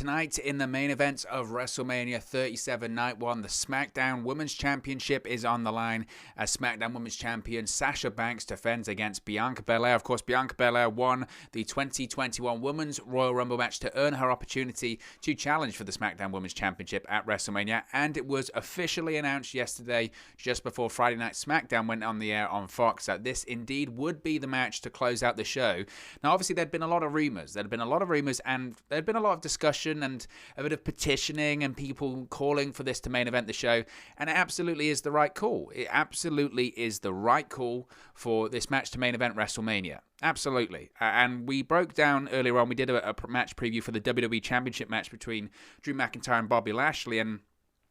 tonight in the main event of WrestleMania 37 Night 1, the SmackDown Women's Championship is on the line as SmackDown Women's Champion Sasha Banks defends against Bianca Belair. Of course, Bianca Belair won the 2021 Women's Royal Rumble match to earn her opportunity to challenge for the SmackDown Women's Championship at WrestleMania, and it was officially announced yesterday, just before Friday Night SmackDown went on the air on Fox, that this indeed would be the match to close out the show. Now, obviously, there'd been a lot of rumors. And there'd been a lot of discussion and a bit of petitioning and people calling for this to main event the show. And it absolutely is the right call. It absolutely is the right call for this match to main event WrestleMania. Absolutely. And we broke down earlier on, we did a match preview for the WWE Championship match between Drew McIntyre and Bobby Lashley, and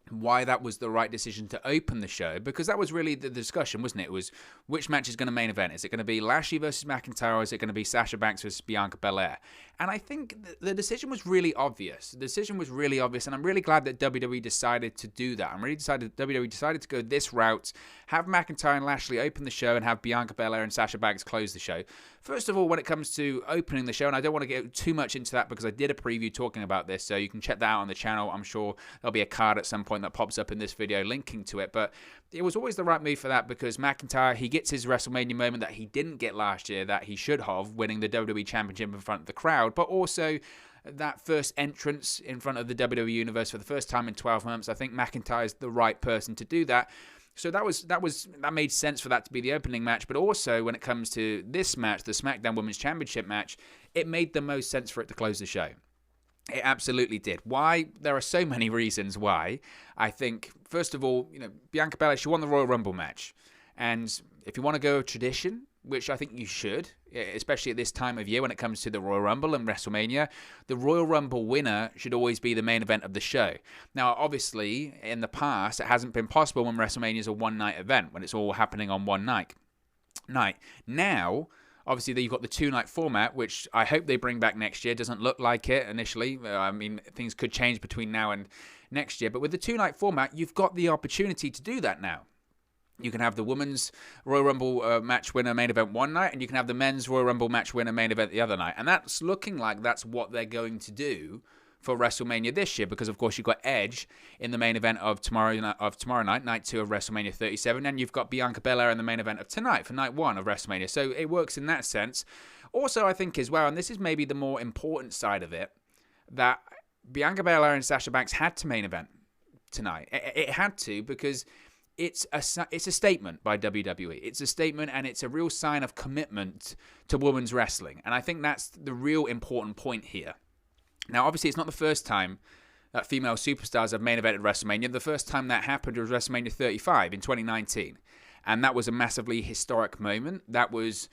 why that was the right decision to open the show, because that was really the discussion, wasn't it? It was, which match is going to main event? Is it going to be Lashley versus McIntyre, or is it going to be Sasha Banks versus Bianca Belair? And I think the decision was really obvious. And I'm really glad that WWE decided to do that. WWE decided to go this route, have McIntyre and Lashley open the show and have Bianca Belair and Sasha Banks close the show. First of all, when it comes to opening the show, and I don't want to get too much into that because I did a preview talking about this, so you can check that out on the channel. I'm sure there'll be a card at some point that pops up in this video linking to it, but it was always the right move for that because McIntyre, he gets his WrestleMania moment that he didn't get last year, that he should have, winning the WWE Championship in front of the crowd, but also that first entrance in front of the WWE Universe for the first time in 12 months. I think McIntyre's the right person to do that. So that made sense for that to be the opening match, but also when it comes to this match, the SmackDown Women's Championship match, it made the most sense for it to close the show. It absolutely did. Why? There are so many reasons why. I think, first of all, Bianca Belair, she won the Royal Rumble match. And if you want to go tradition, which I think you should, especially at this time of year when it comes to the Royal Rumble and WrestleMania, the Royal Rumble winner should always be the main event of the show. Now, obviously, in the past, it hasn't been possible when WrestleMania is a one-night event, when it's all happening on one night. Now, obviously, you've got the two-night format, which I hope they bring back next year. Doesn't look like it initially. I mean, things could change between now and next year. But with the two-night format, you've got the opportunity to do that now. You can have the women's Royal Rumble match winner main event one night, and you can have the men's Royal Rumble match winner main event the other night. And that's looking like that's what they're going to do for WrestleMania this year, because of course you've got Edge in the main event of tomorrow night, night 2 of WrestleMania 37, and you've got Bianca Belair in the main event of tonight for night 1 of WrestleMania. So it works in that sense. Also, I think as well, and this is maybe the more important side of it, that Bianca Belair and Sasha Banks had to main event tonight. It had to, because it's a statement by WWE. It's a statement, and it's a real sign of commitment to women's wrestling. And I think that's the real important point here. Now, obviously, it's not the first time that female superstars have main evented WrestleMania. The first time that happened was WrestleMania 35 in 2019. And that was a massively historic moment. That was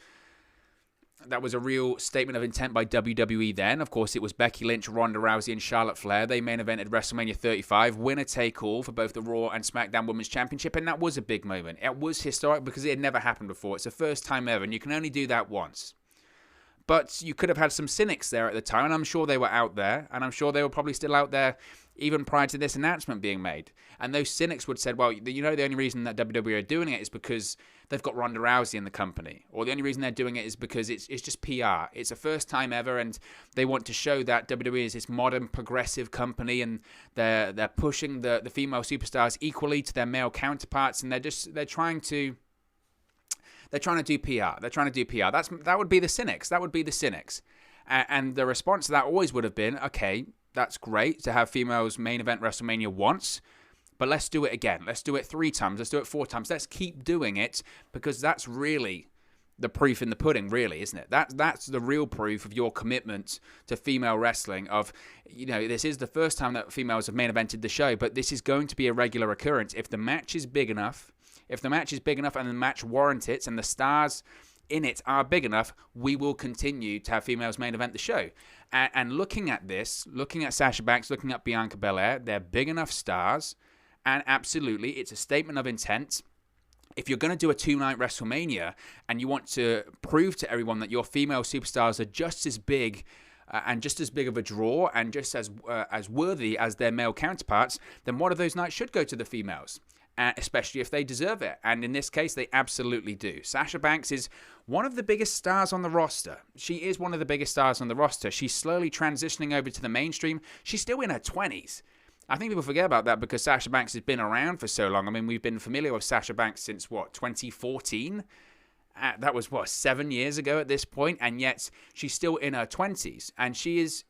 a real statement of intent by WWE then. Of course, it was Becky Lynch, Ronda Rousey, and Charlotte Flair. They main evented WrestleMania 35, winner take all for both the Raw and SmackDown Women's Championship, and that was a big moment. It was historic because it had never happened before. It's the first time ever, and you can only do that once. But you could have had some cynics there at the time, and I'm sure they were out there, and I'm sure they were probably still out there even prior to this announcement being made. And those cynics would have said, well, the only reason that WWE are doing it is because they've got Ronda Rousey in the company. Or the only reason they're doing it is because it's just PR. It's the first time ever, and they want to show that WWE is this modern, progressive company, and they're pushing the female superstars equally to their male counterparts, and they're trying to do PR. That would be the cynics. And the response to that always would have been, okay, that's great to have females main event WrestleMania once, but let's do it again. Let's do it 3 times. Let's do it 4 times. Let's keep doing it, because that's really the proof in the pudding, really, isn't it? That's the real proof of your commitment to female wrestling. Of, this is the first time that females have main evented the show, but this is going to be a regular occurrence. If the match is big enough, and the match warrants it, and the stars in it are big enough, we will continue to have females main event the show. And looking at Sasha Banks, looking at Bianca Belair, they're big enough stars, and absolutely, it's a statement of intent. If you're going to do a 2-night WrestleMania, and you want to prove to everyone that your female superstars are just as big and just as big of a draw, and just as worthy as their male counterparts, then one of those nights should go to the females. especially if they deserve it. And in this case, they absolutely do. Sasha Banks is one of the biggest stars on the roster. She is one of the biggest stars on the roster. She's slowly transitioning over to the mainstream. She's still in her 20s. I think people forget about that because Sasha Banks has been around for so long. I mean, we've been familiar with Sasha Banks since, 2014? That was, 7 years ago at this point, and yet she's still in her 20s. And she's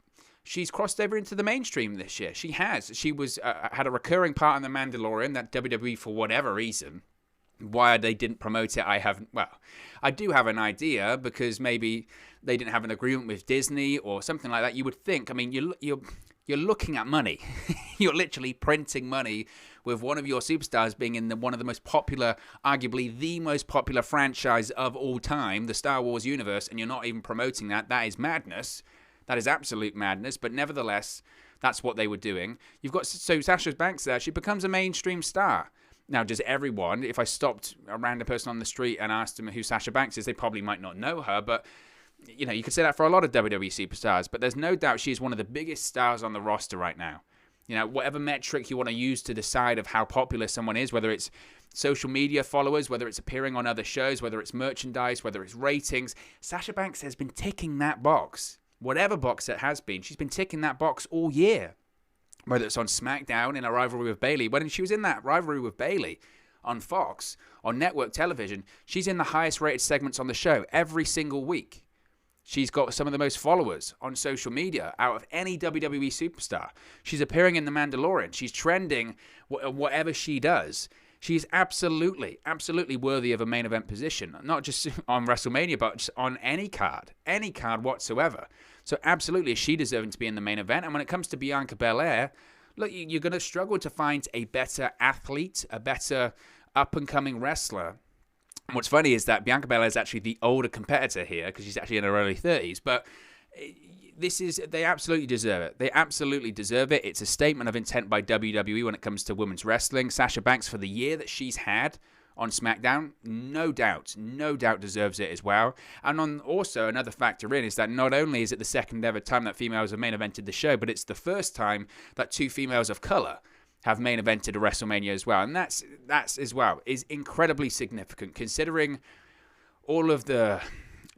crossed over into the mainstream this year. She has. She was had a recurring part in The Mandalorian that WWE, for whatever reason, why they didn't promote it, I do have an idea, because maybe they didn't have an agreement with Disney or something like that. You would think, I mean, you're looking at money. You're literally printing money with one of your superstars being in one of the most popular, arguably the most popular franchise of all time, the Star Wars universe, and you're not even promoting that. That is madness. That is absolute madness. But nevertheless, that's what they were doing. So Sasha Banks there, she becomes a mainstream star. Now, does everyone, if I stopped a random person on the street and asked them who Sasha Banks is, they probably might not know her, but you could say that for a lot of WWE superstars, but there's no doubt she is one of the biggest stars on the roster right now. Whatever metric you want to use to decide of how popular someone is, whether it's social media followers, whether it's appearing on other shows, whether it's merchandise, whether it's ratings, Sasha Banks has been ticking that box. Whatever box it has been, she's been ticking that box all year. Whether it's on SmackDown in a rivalry with Bayley, when she was in that rivalry with Bayley on Fox, on network television, she's in the highest rated segments on the show every single week. She's got some of the most followers on social media out of any WWE superstar. She's appearing in The Mandalorian. She's trending whatever she does. She's absolutely, absolutely worthy of a main event position. Not just on WrestleMania, but just on any card whatsoever. So absolutely, is she deserving to be in the main event? And when it comes to Bianca Belair, look, you're going to struggle to find a better athlete, a better up-and-coming wrestler. What's funny is that Bianca Belair is actually the older competitor here because she's actually in her early 30s. But they absolutely deserve it. They absolutely deserve it. It's a statement of intent by WWE when it comes to women's wrestling. Sasha Banks, for the year that she's had on SmackDown, no doubt deserves it as well. And also another factor in is that not only is it the second ever time that females have main evented the show, but it's the first time that two females of color have main evented a WrestleMania as well. And that's as well is incredibly significant considering all of the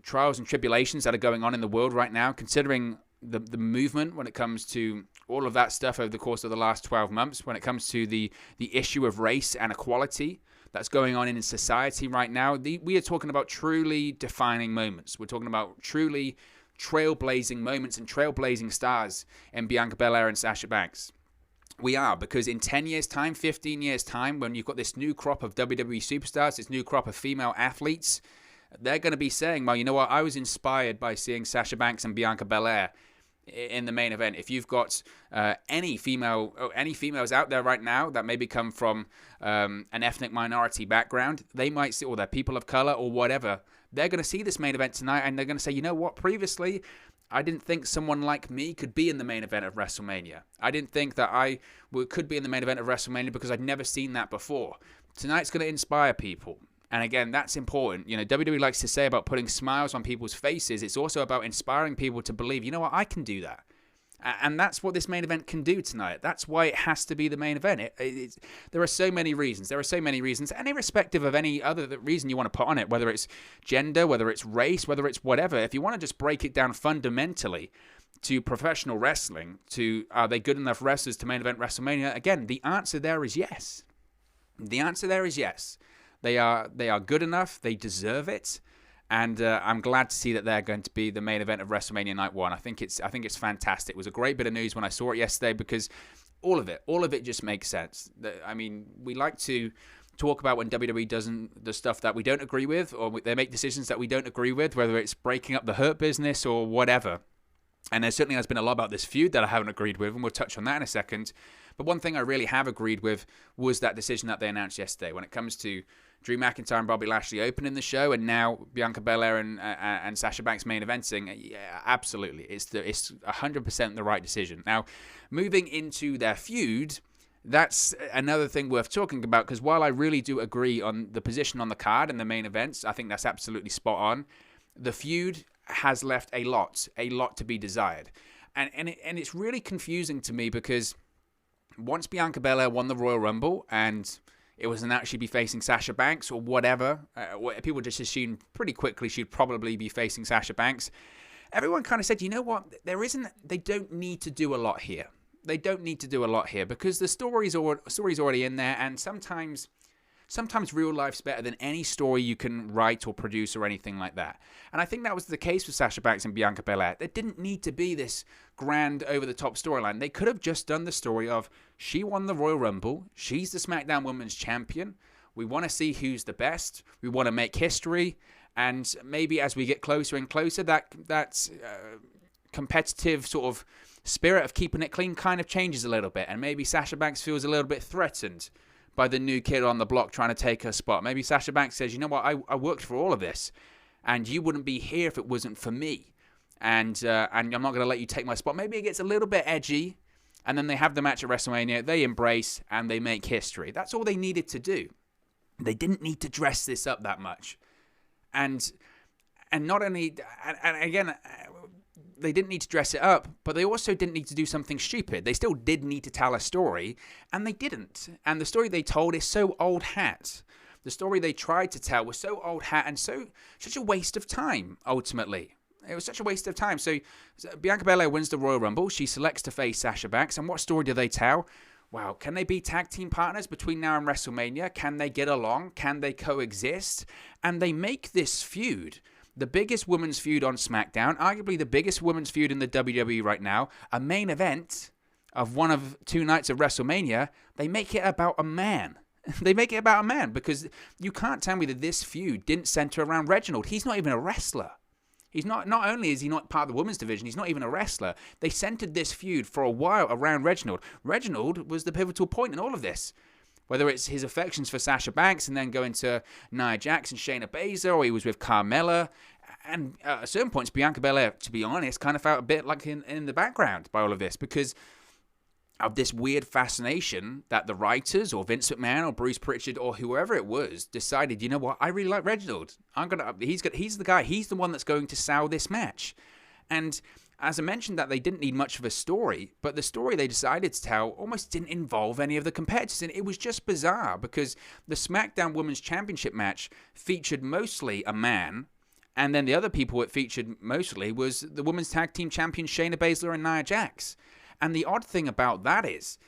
trials and tribulations that are going on in the world right now, considering the movement when it comes to all of that stuff over the course of the last 12 months, when it comes to the issue of race and equality that's going on in society right now. We are talking about truly defining moments. We're talking about truly trailblazing moments and trailblazing stars in Bianca Belair and Sasha Banks. We are, because in 10 years' time, 15 years' time, when you've got this new crop of WWE superstars, this new crop of female athletes, they're going to be saying, well, you know what, I was inspired by seeing Sasha Banks and Bianca Belair in the main event. If you've got any females out there right now that maybe come from an ethnic minority background, they might see, or they're people of color or whatever, they're going to see this main event tonight and they're going to say, you know what, previously I didn't think someone like me could be in the main event of WrestleMania. I didn't think that I could be in the main event of WrestleMania because I'd never seen that before. Tonight's going to inspire people. And again, that's important. WWE likes to say about putting smiles on people's faces. It's also about inspiring people to believe, you know what, I can do that. And that's what this main event can do tonight. That's why it has to be the main event. There are so many reasons. And irrespective of any other reason you want to put on it, whether it's gender, whether it's race, whether it's whatever, if you want to just break it down fundamentally to professional wrestling, to are they good enough wrestlers to main event WrestleMania, again, the answer there is yes. The answer there is yes. They are good enough. They deserve it. And I'm glad to see that they're going to be the main event of WrestleMania Night 1. I think it's fantastic. It was a great bit of news when I saw it yesterday because all of it just makes sense. I mean, we like to talk about when WWE does the stuff that we don't agree with, or they make decisions that we don't agree with, whether it's breaking up the Hurt Business or whatever. And there certainly has been a lot about this feud that I haven't agreed with, and we'll touch on that in a second. But one thing I really have agreed with was that decision that they announced yesterday when it comes to Drew McIntyre and Bobby Lashley opening the show, and now Bianca Belair and Sasha Banks main eventing. Yeah, absolutely. It's 100% the right decision. Now, moving into their feud, that's another thing worth talking about, because while I really do agree on the position on the card and the main events, I think that's absolutely spot on. The feud has left a lot to be desired. And it's really confusing to me because once Bianca Belair won the Royal Rumble and it wasn't actually be facing Sasha Banks or whatever. People just assumed pretty quickly she'd probably be facing Sasha Banks. Everyone kind of said, you know what, they don't need to do a lot here. They don't need to do a lot here because the story's already in there, and sometimes real life's better than any story you can write or produce or anything like that. And I think that was the case with Sasha Banks and Bianca Belair. There didn't need to be this grand over-the-top storyline. They could have just done the story of she won the Royal Rumble, she's the SmackDown Women's Champion, we want to see who's the best, we want to make history, and maybe as we get closer and closer, that competitive sort of spirit of keeping it clean kind of changes a little bit, and maybe Sasha Banks feels a little bit threatened by the new kid on the block trying to take her spot. Maybe Sasha Banks says, you know what, I worked for all of this, and you wouldn't be here if it wasn't for me, and I'm not going to let you take my spot. Maybe it gets a little bit edgy, and then they have the match at WrestleMania, they embrace, and they make history. That's all they needed to do. They didn't need to dress this up that much. And not only, and again, they didn't need to dress it up, but they also didn't need to do something stupid. They still did need to tell a story, and they didn't. And the story they told is so old hat. The story they tried to tell was so old hat and such a waste of time, ultimately. It was such a waste of time. So Bianca Belair wins the Royal Rumble. She selects to face Sasha Banks. And what story do they tell? Wow, can they be tag team partners between now and WrestleMania? Can they get along? Can they coexist? And they make this feud the biggest women's feud on SmackDown, arguably the biggest women's feud in the WWE right now, a main event of one of 2 nights of WrestleMania. They make it about a man. They make it about a man because you can't tell me that this feud didn't center around Reginald. He's not even a wrestler. He's not only is he not part of the women's division, he's not even a wrestler. They centered this feud for a while around Reginald. Reginald was the pivotal point in all of this. Whether it's his affections for Sasha Banks and then going to Nia Jax and Shayna Baszler, or he was with Carmella. And at certain points, Bianca Belair, to be honest, kind of felt a bit like in the background by all of this because of this weird fascination that the writers or Vince McMahon or Bruce Pritchard or whoever it was decided, you know what, I really like Reginald. He's the guy. He's the one that's going to sell this match. And as I mentioned that they didn't need much of a story, but the story they decided to tell almost didn't involve any of the competitors. And it was just bizarre because the SmackDown Women's Championship match featured mostly a man, and then the other people it featured mostly was the Women's Tag Team Champions Shayna Baszler and Nia Jax. And the odd thing about that is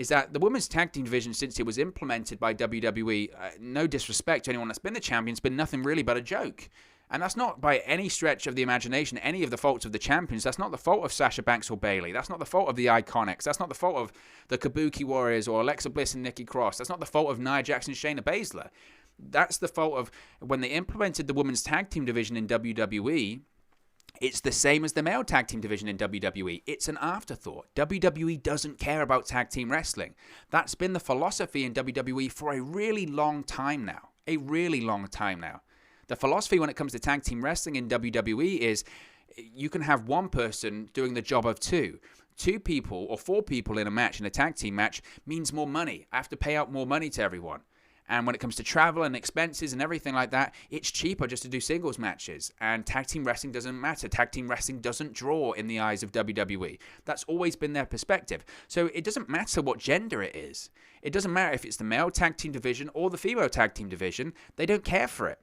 that the Women's Tag Team division, since it was implemented by WWE, no disrespect to anyone that's been the champion, it's been nothing really but a joke. And that's not by any stretch of the imagination any of the faults of the champions. That's not the fault of Sasha Banks or Bayley. That's not the fault of the Iconics. That's not the fault of the Kabuki Warriors or Alexa Bliss and Nikki Cross. That's not the fault of Nia Jax and Shayna Baszler. That's the fault of when they implemented the Women's Tag Team division in WWE. It's the same as the male tag team division in WWE. It's an afterthought. WWE doesn't care about tag team wrestling. That's been the philosophy in WWE for a really long time now. The philosophy when it comes to tag team wrestling in WWE is you can have one person doing the job of two. 2 people or 4 people in a match, in a tag team match, means more money. I have to pay out more money to everyone. And when it comes to travel and expenses and everything like that, it's cheaper just to do singles matches. And tag team wrestling doesn't matter. Tag team wrestling doesn't draw in the eyes of WWE. That's always been their perspective. So it doesn't matter what gender it is. It doesn't matter if it's the male tag team division or the female tag team division. They don't care for it.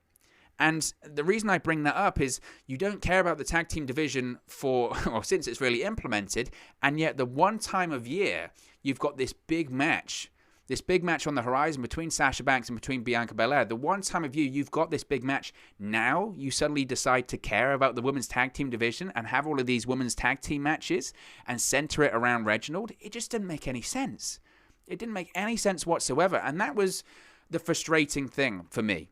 And the reason I bring that up is you don't care about the tag team division since it's really implemented, and yet the one time of year you've got this big match on the horizon between Sasha Banks and between Bianca Belair. The one time of year you've got this big match, now you suddenly decide to care about the women's tag team division and have all of these women's tag team matches and center it around Reginald. It just didn't make any sense. It didn't make any sense whatsoever, and that was the frustrating thing for me.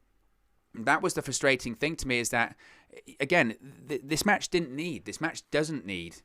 That was the frustrating thing to me is that, again, this match doesn't need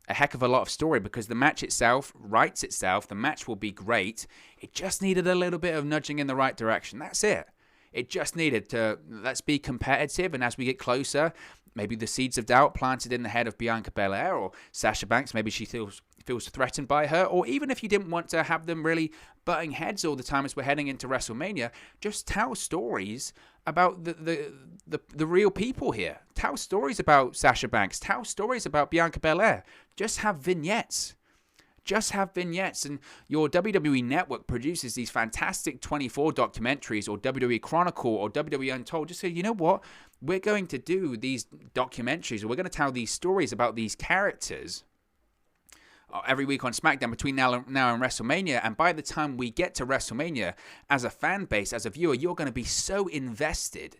a heck of a lot of story because the match itself writes itself. The match will be great. It just needed a little bit of nudging in the right direction. That's it. It just needed to, let's be competitive, and as we get closer, maybe the seeds of doubt planted in the head of Bianca Belair or Sasha Banks, maybe she feels threatened by her, or even if you didn't want to have them really butting heads all the time as we're heading into WrestleMania, just tell stories about the real people here. Tell stories about Sasha Banks. Tell stories about Bianca Belair. Just have vignettes. just have vignettes. And your WWE Network produces these fantastic 24 documentaries, or WWE Chronicle, or WWE Untold. Just say, you know what? We're going to do these documentaries, or we're going to tell these stories about these characters every week on SmackDown between now and WrestleMania. And by the time we get to WrestleMania, as a fan base, as a viewer, you're going to be so invested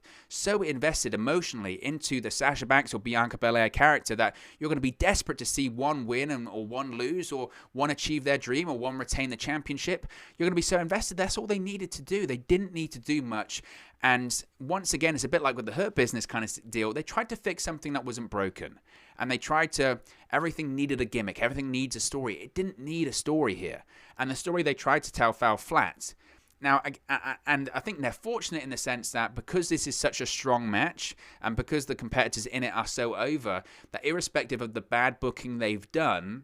emotionally into the Sasha Banks or Bianca Belair character that you're going to be desperate to see one win or one lose, or one achieve their dream, or one retain the championship. You're going to be so invested. That's all they needed to do. They didn't need to do much. And once again, it's a bit like with the Hurt Business kind of deal. They tried to fix something that wasn't broken. And they tried to, everything needed a gimmick. Everything needs a story. It didn't need a story here. And the story they tried to tell fell flat. Now, and I think they're fortunate in the sense that because this is such a strong match, and because the competitors in it are so over, that irrespective of the bad booking they've done,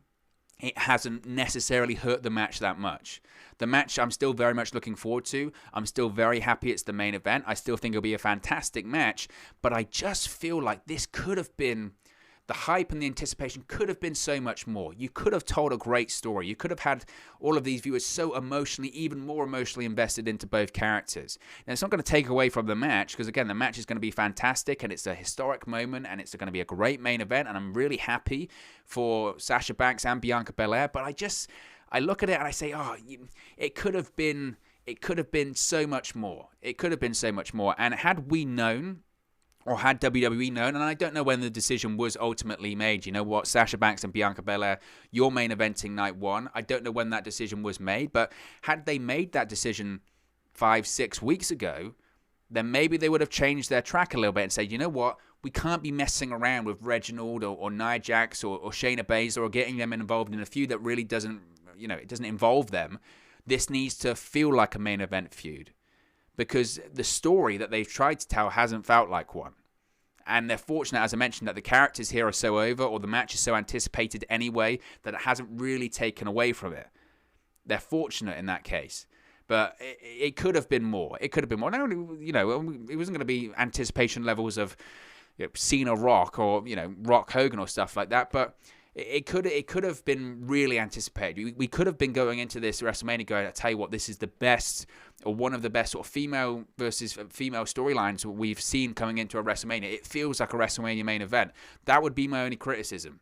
it hasn't necessarily hurt the match that much. The match I'm still very much looking forward to. I'm still very happy it's the main event. I still think it'll be a fantastic match. But I just feel like this could have been, the hype and the anticipation could have been so much more. You could have told a great story. You could have had all of these viewers so emotionally, even more emotionally invested into both characters. And it's not going to take away from the match, because again, the match is going to be fantastic, and it's a historic moment, and it's going to be a great main event, and I'm really happy for Sasha Banks and Bianca Belair. But I look at it and I say, it could have been so much more. It could have been so much more. And had we known, or had WWE known, and I don't know when the decision was ultimately made, you know what, Sasha Banks and Bianca Belair, you're main eventing night one. I don't know when that decision was made, but had they made that decision 5-6 weeks ago, then maybe they would have changed their track a little bit and said, you know what, we can't be messing around with Reginald or Nia Jax or Shayna Baszler, or getting them involved in a feud that really doesn't, it doesn't involve them. This needs to feel like a main event feud, because the story that they've tried to tell hasn't felt like one. And they're fortunate, as I mentioned, that the characters here are so over, or the match is so anticipated anyway, that it hasn't really taken away from it. They're fortunate in that case. But it could have been more. It could have been more. Not only, it wasn't going to be anticipation levels of Cena Rock, or, Rock Hogan or stuff like that, but it could have been really anticipated. We could have been going into this WrestleMania going, I tell you what, this is the best, or one of the best sort of female versus female storylines we've seen coming into a WrestleMania. It feels like a WrestleMania main event. That would be my only criticism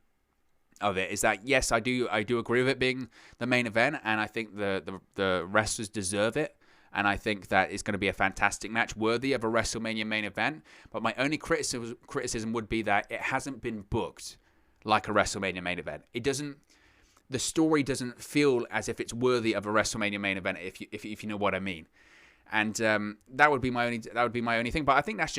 of it, is that yes, I do agree with it being the main event, and I think the wrestlers deserve it. And I think that it's going to be a fantastic match, worthy of a WrestleMania main event. But my only criticism would be that it hasn't been booked like a WrestleMania main event. The story doesn't feel as if it's worthy of a WrestleMania main event, if you know what I mean. And that would be my only thing. But I think that's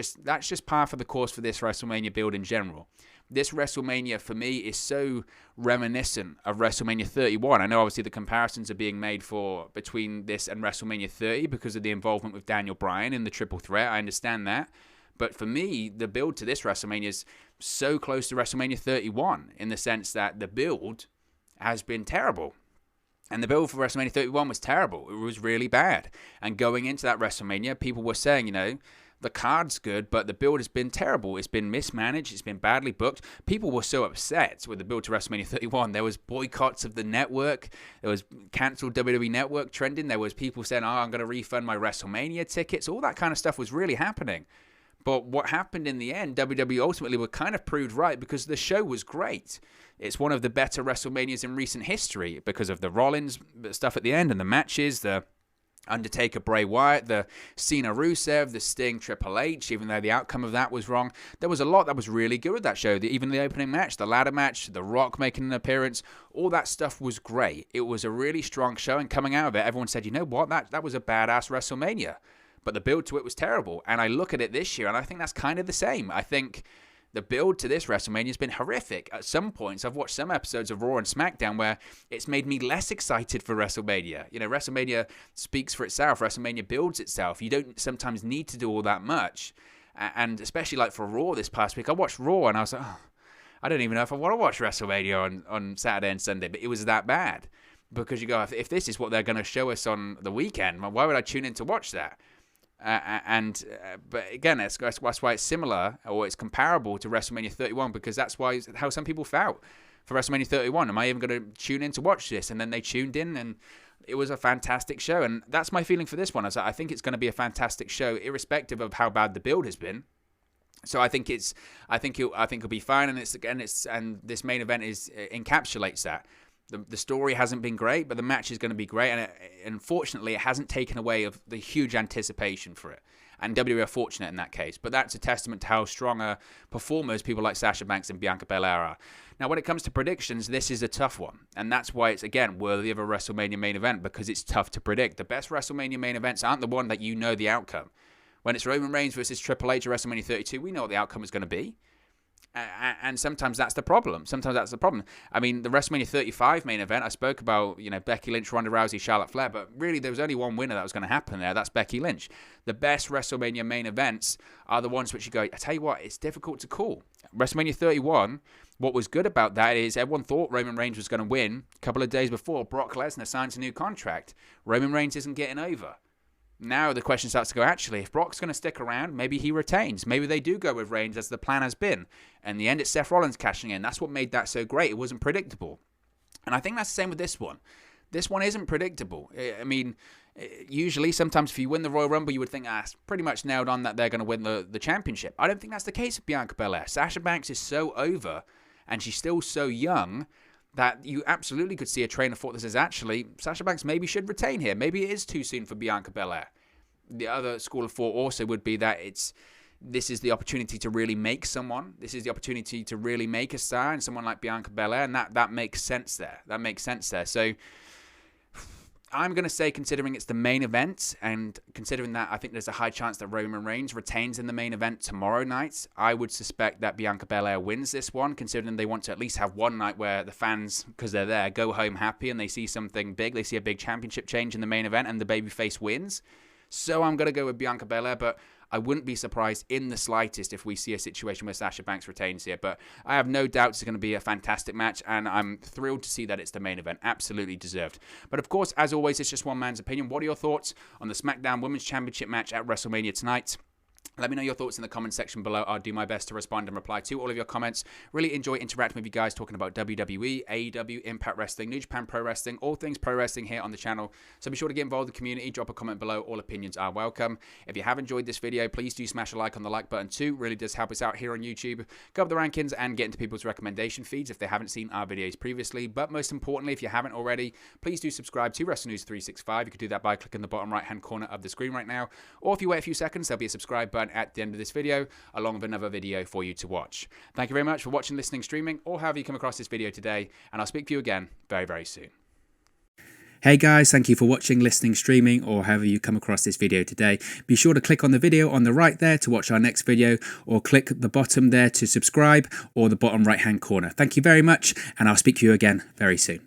just par for the course for this WrestleMania build in general. This WrestleMania for me is so reminiscent of WrestleMania 31. I know obviously the comparisons are being made between this and WrestleMania 30 because of the involvement with Daniel Bryan in the triple threat. I understand that. But for me, the build to this WrestleMania is so close to WrestleMania 31 in the sense that the build has been terrible. And the build for WrestleMania 31 was terrible. It was really bad. And going into that WrestleMania, people were saying, the card's good, but the build has been terrible. It's been mismanaged. It's been badly booked. People were so upset with the build to WrestleMania 31. There was boycotts of the network. There was cancelled WWE Network trending. There was people saying, I'm going to refund my WrestleMania tickets. All that kind of stuff was really happening. But what happened in the end, WWE ultimately were kind of proved right, because the show was great. It's one of the better WrestleManias in recent history because of the Rollins stuff at the end and the matches, the Undertaker Bray Wyatt, the Cena Rusev, the Sting Triple H, even though the outcome of that was wrong. There was a lot that was really good with that show. Even the opening match, the ladder match, The Rock making an appearance, all that stuff was great. It was a really strong show, and coming out of it, everyone said, you know what, that was a badass WrestleMania. But the build to it was terrible. And I look at it this year, and I think that's kind of the same. I think the build to this WrestleMania has been horrific. At some points, I've watched some episodes of Raw and SmackDown where it's made me less excited for WrestleMania. WrestleMania speaks for itself. WrestleMania builds itself. You don't sometimes need to do all that much. And especially like for Raw this past week, I watched Raw and I was like, I don't even know if I want to watch WrestleMania on Saturday and Sunday. But it was that bad. Because you go, if this is what they're going to show us on the weekend, why would I tune in to watch that? But again, that's why it's similar, or it's comparable to WrestleMania 31, because that's how some people felt. for WrestleMania 31? Am I even going to tune in to watch this? And then they tuned in, and it was a fantastic show. And that's my feeling for this one. I think it's going to be a fantastic show, irrespective of how bad the build has been. So I think it'll be fine, and this main event encapsulates that. The story hasn't been great, but the match is going to be great, and unfortunately, it hasn't taken away of the huge anticipation for it. And WWE are fortunate in that case, but that's a testament to how strong performers people like Sasha Banks and Bianca Belair are. Now, when it comes to predictions, this is a tough one, and that's why it's, again, worthy of a WrestleMania main event, because it's tough to predict. The best WrestleMania main events aren't the one that you know the outcome. When it's Roman Reigns versus Triple H at WrestleMania 32, we know what the outcome is going to be. And sometimes that's the problem. I mean, the WrestleMania 35 main event, I spoke about, Becky Lynch, Ronda Rousey, Charlotte Flair, but really there was only one winner that was going to happen there. That's Becky Lynch. The best WrestleMania main events are the ones which you go, I tell you what, it's difficult to call. WrestleMania 31, what was good about that is everyone thought Roman Reigns was going to win. A couple of days before, Brock Lesnar signs a new contract. Roman Reigns isn't getting over. Now the question starts to go, actually, if Brock's going to stick around, maybe he retains. Maybe they do go with Reigns as the plan has been. And in the end, it's Seth Rollins cashing in. That's what made that so great. It wasn't predictable. And I think that's the same with this one. This one isn't predictable. I mean, usually, sometimes if you win the Royal Rumble, you would think, it's pretty much nailed on that they're going to win the championship. I don't think that's the case with Bianca Belair. Sasha Banks is so over, and she's still so young, that you absolutely could see a train of thought that says, actually, Sasha Banks maybe should retain here. Maybe it is too soon for Bianca Belair. The other school of thought also would be that this is the opportunity to really make someone. This is the opportunity to really make a star, and someone like Bianca Belair, and that makes sense there. So I'm going to say, considering it's the main event, and considering that I think there's a high chance that Roman Reigns retains in the main event tomorrow night, I would suspect that Bianca Belair wins this one, considering they want to at least have one night where the fans, because they're there, go home happy and they see something big. They see a big championship change in the main event and the babyface wins. So I'm going to go with Bianca Belair, but I wouldn't be surprised in the slightest if we see a situation where Sasha Banks retains here. But I have no doubt it's going to be a fantastic match, and I'm thrilled to see that it's the main event. Absolutely deserved. But of course, as always, it's just one man's opinion. What are your thoughts on the SmackDown Women's Championship match at WrestleMania tonight? Let me know your thoughts in the comment section below. I'll do my best to respond and reply to all of your comments. Really enjoy interacting with you guys, talking about WWE, AEW, Impact Wrestling, New Japan Pro Wrestling, all things pro wrestling here on the channel. So be sure to get involved in the community. Drop a comment below. All opinions are welcome. If you have enjoyed this video, please do smash a like on the like button too. Really does help us out here on YouTube. Go up the rankings and get into people's recommendation feeds if they haven't seen our videos previously. But most importantly, if you haven't already, please do subscribe to Wrestle News 365. You can do that by clicking the bottom right-hand corner of the screen right now. Or if you wait a few seconds, there'll be a subscribe button at the end of this video, along with another video for you to watch. Thank you very much for watching, listening, streaming, or however you come across this video today, and I'll speak to you again very, very soon. Hey guys, thank you for watching, listening, streaming, or however you come across this video today. Be sure to click on the video on the right there to watch our next video, or click the bottom there to subscribe, or the bottom right hand corner. Thank you very much, and I'll speak to you again very soon.